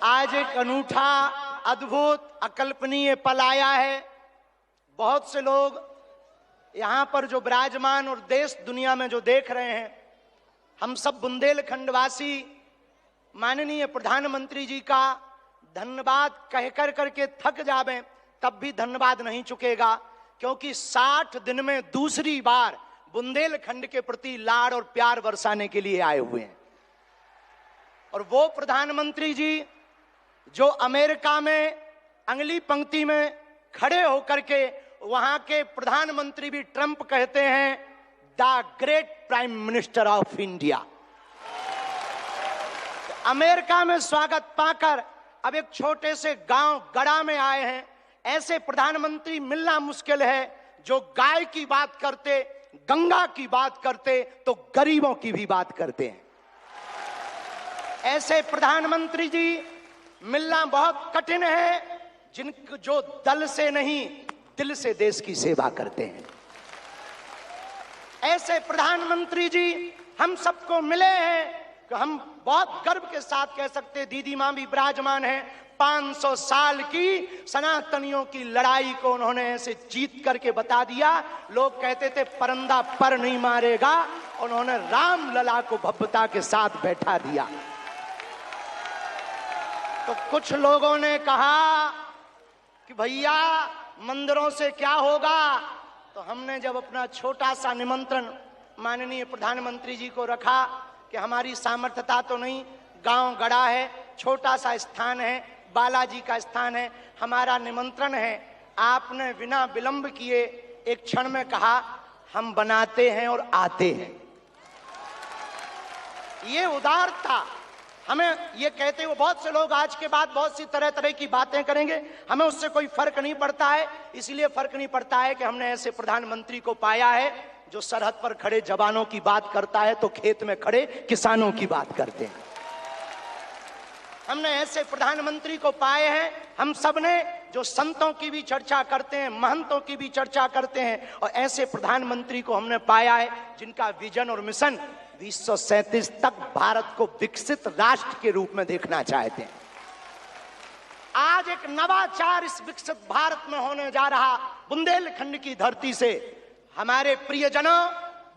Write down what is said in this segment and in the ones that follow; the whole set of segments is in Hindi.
आज एक अनूठा, अद्भुत, अकल्पनीय पल आया है। बहुत से लोग यहां पर जो विराजमान और देश दुनिया में जो देख रहे हैं, हम सब बुंदेलखंडवासी माननीय प्रधानमंत्री जी का धन्यवाद कहकर करके थक जावे, तब भी धन्यवाद नहीं चुकेगा, क्योंकि 60 दिन में दूसरी बार बुंदेलखंड के प्रति लाड़ और प्यार बरसाने के लिए आए हुए हैं। और वो प्रधानमंत्री जी जो अमेरिका में अगली पंक्ति में खड़े होकर के वहां के प्रधानमंत्री भी ट्रंप कहते हैं the great prime minister of India. America में स्वागत पाकर अब एक छोटे से गांव गड़ा में आए हैं। ऐसे प्रधानमंत्री मिलना मुश्किल है जो गाय की बात करते, गंगा की बात करते तो गरीबों की भी बात करते हैं। ऐसे प्रधानमंत्री जी मिलना बहुत कठिन है, जिनको जो दल से नहीं दिल से देश की सेवा करते हैं। ऐसे प्रधानमंत्री जी हम सबको मिले हैं कि हम बहुत गर्व के साथ कह सकते हैं, दीदी मां भी विराजमान है, 500 साल की सनातनियों की लड़ाई को उन्होंने ऐसे जीत करके बता दिया। लोग कहते थे परिंदा पर नहीं मारेगा, उन्होंने राम लला को भव्यता के साथ बैठा दिया। तो कुछ लोगों ने कहा कि भैया मंदिरों से क्या होगा, तो हमने जब अपना छोटा सा निमंत्रण माननीय प्रधानमंत्री जी को रखा कि हमारी सामर्थ्यता तो नहीं, गांव गड़ा है, छोटा सा स्थान है, बालाजी का स्थान है, हमारा निमंत्रण है, आपने बिना विलंब किए एक क्षण में कहा हम बनाते हैं और आते हैं। ये उदारता हमें, ये कहते हुए बहुत से लोग आज के बाद बहुत सी तरह तरह की बातें करेंगे, हमें उससे कोई फर्क नहीं पड़ता है। इसलिए फर्क नहीं पड़ता है कि हमने ऐसे प्रधानमंत्री को पाया है जो सरहद पर खड़े जवानों की बात करता है तो खेत में खड़े किसानों की बात करते हैं। हमने ऐसे प्रधानमंत्री को पाए हैं, हम सब ने जो संतों की भी चर्चा करते हैं, महंतों की भी चर्चा करते हैं, और ऐसे प्रधानमंत्री को हमने पाया है जिनका विजन और मिशन 2037 तक भारत को विकसित राष्ट्र के रूप में देखना चाहते हैं। आज एक नवाचार इस विकसित भारत में होने जा रहा। बुंदेलखंड की धरती से हमारे प्रियजनों,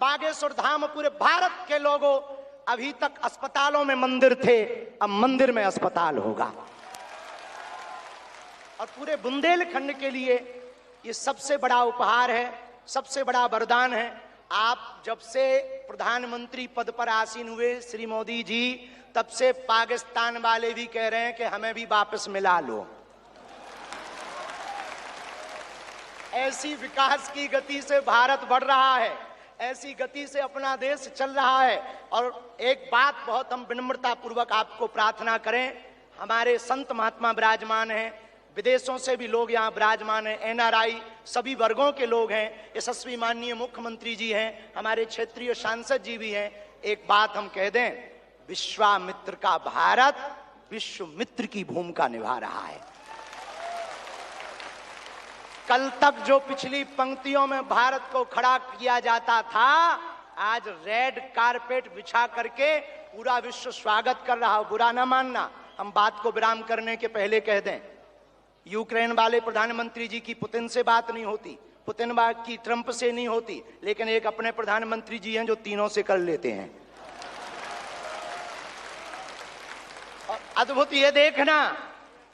बागेश्वर धाम, पूरे भारत के लोगों, अभी तक अस्पतालों में मंदिर थे, अब मंदिर में अस्पताल होगा। और पूरे बुंदेलखंड के लिए ये सबसे बड़ा उपहार है, सबसे बड़ा वरदान है। आप जब से प्रधानमंत्री पद पर आसीन हुए श्री मोदी जी, तब से पाकिस्तान वाले भी कह रहे हैं कि हमें भी वापस मिला लो। ऐसी विकास की गति से भारत बढ़ रहा है, ऐसी गति से अपना देश चल रहा है। और एक बात बहुत हम विनम्रता पूर्वक आपको प्रार्थना करें, हमारे संत महात्मा विराजमान हैं, विदेशों से भी लोग यहाँ विराजमान हैं, एनआरआई सभी वर्गों के लोग हैं, यशस्वी माननीय मुख्यमंत्री जी हैं, हमारे क्षेत्रीय सांसद जी भी हैं। एक बात हम कह दें, विश्वामित्र का भारत विश्वमित्र की भूमिका निभा रहा है। कल तक जो पिछली पंक्तियों में भारत को खड़ा किया जाता था, आज रेड कारपेट बिछा करके पूरा विश्व स्वागत कर रहा हो। बुरा ना मानना, हम बात को विराम करने के पहले कह दें, यूक्रेन वाले प्रधानमंत्री जी की पुतिन से बात नहीं होती, पुतिन की ट्रंप से नहीं होती, लेकिन एक अपने प्रधानमंत्री जी हैं जो तीनों से कर लेते हैं। और अद्भुत ये देखना,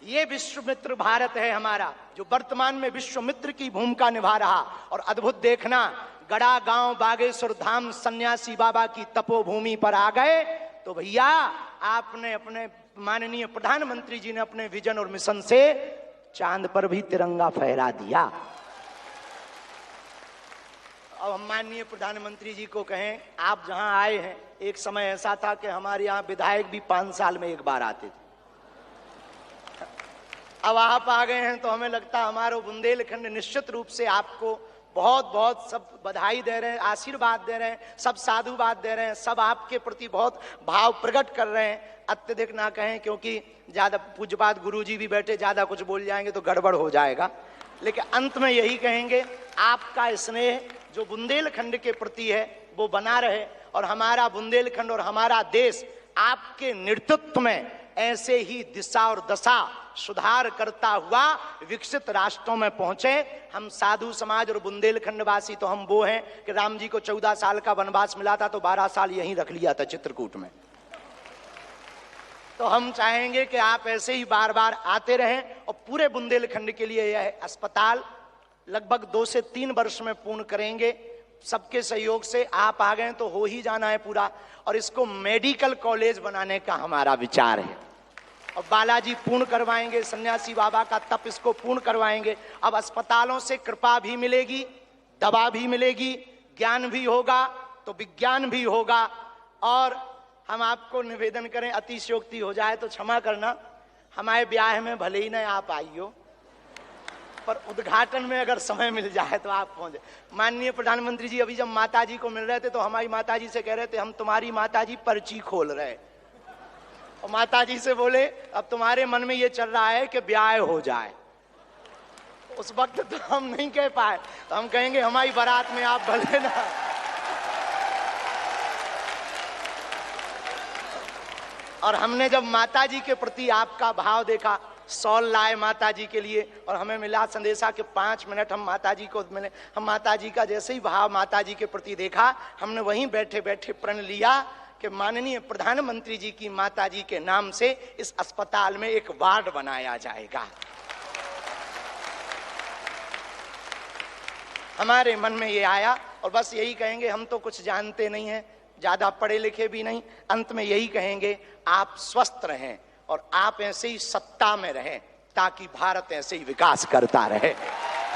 ये विश्वमित्र भारत है हमारा, जो वर्तमान में विश्वमित्र की भूमिका निभा रहा। और अद्भुत देखना, गड़ा गांव बागेश्वर धाम सन्यासी बाबा की तपोभूमि पर आ गए तो भैया आपने, अपने माननीय प्रधानमंत्री जी ने अपने विजन और मिशन से चांद पर भी तिरंगा फहरा दिया। अब हम माननीय प्रधानमंत्री जी को कहें, आप जहां आए हैं, एक समय ऐसा था कि हमारे यहाँ विधायक भी 5 साल में एक बार आते थे। अब आप आ गए हैं तो हमें लगता हमारा बुंदेलखंड निश्चित रूप से आपको बहुत बहुत सब बधाई दे रहे हैं, आशीर्वाद दे रहे हैं, सब साधुवाद दे रहे हैं, सब आपके प्रति बहुत भाव प्रकट कर रहे हैं। अत्यधिक ना कहें, क्योंकि ज्यादा पूज्यपाद गुरुजी भी बैठे, ज्यादा कुछ बोल जाएंगे तो गड़बड़ हो जाएगा। लेकिन अंत में यही कहेंगे, आपका स्नेह जो बुंदेलखंड के प्रति है वो बना रहे, और हमारा बुंदेलखंड और हमारा देश आपके नेतृत्व में ऐसे ही दिशा और दशा सुधार करता हुआ विकसित राष्ट्रों में पहुंचे। हम साधु समाज और बुंदेलखंड वासी तो हम वो हैं कि राम जी को 14 साल का वनवास मिला था तो 12 साल यहीं रख लिया था चित्रकूट में। तो हम चाहेंगे कि आप ऐसे ही बार बार आते रहें और पूरे बुंदेलखंड के लिए यह अस्पताल लगभग 2 से 3 वर्ष में पूर्ण करेंगे। सबके सहयोग से आप आ गए तो हो ही जाना है पूरा, और इसको मेडिकल कॉलेज बनाने का हमारा विचार है। और बालाजी पूर्ण करवाएंगे, सन्यासी बाबा का तप इसको पूर्ण करवाएंगे। अब अस्पतालों से कृपा भी मिलेगी, दवा भी मिलेगी, ज्ञान भी होगा तो विज्ञान भी होगा। और हम आपको निवेदन करें, अतिशयोक्ति हो जाए तो क्षमा करना, हमारे ब्याह में भले ही न आप आइयो, पर उद्घाटन में अगर समय मिल जाए तो आप पहुंचे। माननीय प्रधानमंत्री जी अभी जब माता जी को मिल रहे थे तो हमारी माता जी से कह रहे थे हम तुम्हारी माता जी पर्ची खोल रहे, और माता जी से बोले अब तुम्हारे मन में ये चल रहा है कि ब्याह हो जाए। उस वक्त तो हम नहीं कह पाए, तो हम कहेंगे हमारी बारात में आप भले ना। और हमने जब माता जी के प्रति आपका भाव देखा, सॉल लाए माता जी के लिए, और हमें मिला संदेशा कि 5 मिनट हम माता जी को मिले। हम माता जी का जैसे ही भाव माता जी के प्रति देखा, हमने वहीं बैठे बैठे प्रण लिया कि माननीय प्रधानमंत्री जी की माता जी के नाम से इस अस्पताल में एक वार्ड बनाया जाएगा। हमारे मन में ये आया, और बस यही कहेंगे, हम तो कुछ जानते नहीं हैं, ज्यादा पढ़े लिखे भी नहीं, अंत में यही कहेंगे आप स्वस्थ रहें और आप ऐसे ही सत्ता में रहें ताकि भारत ऐसे ही विकास करता रहे।